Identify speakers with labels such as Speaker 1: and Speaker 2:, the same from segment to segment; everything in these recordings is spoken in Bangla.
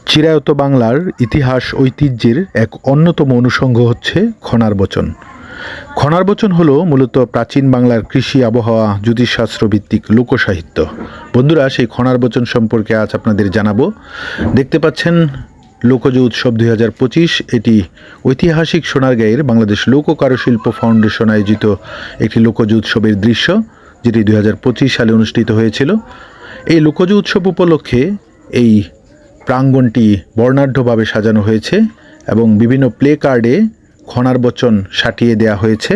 Speaker 1: চিরায়ত বাংলার ইতিহাস ঐতিহ্যের এক অন্যতম অনুষঙ্গ হচ্ছে খনার বচন। খনার বচন হলো মূলত প্রাচীন বাংলার কৃষি, আবহাওয়া, জ্যোতিষশাস্ত্র ভিত্তিক লোকসাহিত্য। বন্ধুরা, সেই খনার বচন সম্পর্কে আজ আপনাদের জানাবো। দেখতে পাচ্ছেন লোকজ উৎসব 2025। এটি ঐতিহাসিক সোনারগাঁয়ের বাংলাদেশ লোক কারুশিল্প ফাউন্ডেশন আয়োজিত একটি লোকজ উৎসবের দৃশ্য, যেটি 2025 সালে অনুষ্ঠিত হয়েছিল। এই লোকজ উৎসব উপলক্ষে এই প্রাঙ্গণটি বর্ণাঢ্যভাবে সাজানো হয়েছে এবং বিভিন্ন প্লে কার্ডে খনার বচন সাটিয়ে দেওয়া হয়েছে।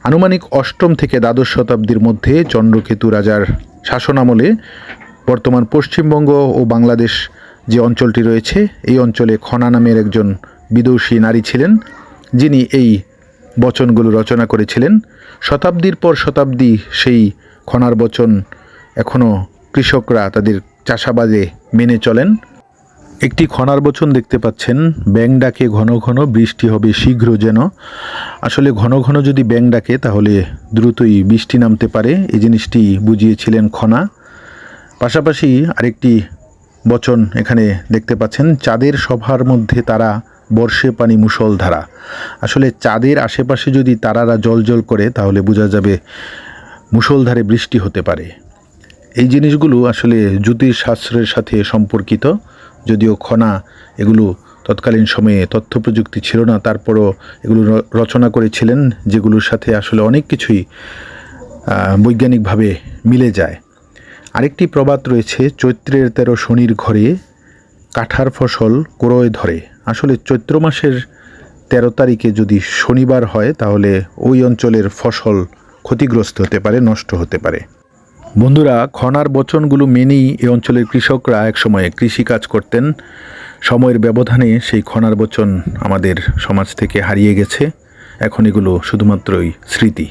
Speaker 1: আনুমানিক অষ্টম থেকে দ্বাদশ শতাব্দীর মধ্যে চন্দ্রকেতু রাজার শাসনামলে বর্তমান পশ্চিমবঙ্গ ও বাংলাদেশ যে অঞ্চলটি রয়েছে, এই অঞ্চলে খনা নামের একজন বিদুষী নারী ছিলেন, যিনি এই বচনগুলো রচনা করেছিলেন। শতাব্দীর পর শতাব্দী সেই খনার বচন এখনও কৃষকরা তাদের চাষাবাদে মেনে চলেন। একটি খনার বচন দেখতে পাচ্ছেন, ব্যাঙ ডাকে ঘন ঘন, বৃষ্টি হবে শীঘ্র যেন। আসলে ঘন ঘন যদি ব্যাঙ ডাকে তাহলে দ্রুতই বৃষ্টি নামতে পারে, এই জিনিসটি বুঝিয়েছিলেন খনা। পাশাপাশি আরেকটি বচন এখানে দেখতে পাচ্ছেন, চাঁদের সভার মধ্যে তারা, বর্ষে পানি মুষলধারা। আসলে চাঁদের আশেপাশে যদি তারারা জ্বলজ্বল করে তাহলে বোঝা যাবে মুষলধারে বৃষ্টি হতে পারে। এই জিনিসগুলো আসলে জ্যোতিষশাস্ত্রের সাথে সম্পর্কিত। যদিও খনা এগুলো তৎকালীন সময়ে তথ্য প্রযুক্তি ছিল না, তারপরও এগুলো রচনা করেছিলেন, যেগুলোর সাথে আসলে অনেক কিছুই বৈজ্ঞানিকভাবে মিলে যায়। আরেকটি প্রবাদ রয়েছে, চৈত্রের 13 শনির ঘরে কাঠার ফসল কোরয় ধরে। আসলে চৈত্র মাসের 13 তারিখে যদি শনিবার হয় তাহলে ওই অঞ্চলের ফসল ক্ষতিগ্রস্ত হতে পারে, নষ্ট হতে পারে। বন্ধুরা, খনার বচনগুলো মেনেই এই অঞ্চলের কৃষকরা একসময়ে কৃষিকাজ করতেন। সময়ের ব্যবধানে সেই খনার বচন আমাদের সমাজ থেকে হারিয়ে গেছে। এখন এগুলো শুধুমাত্রই স্মৃতি।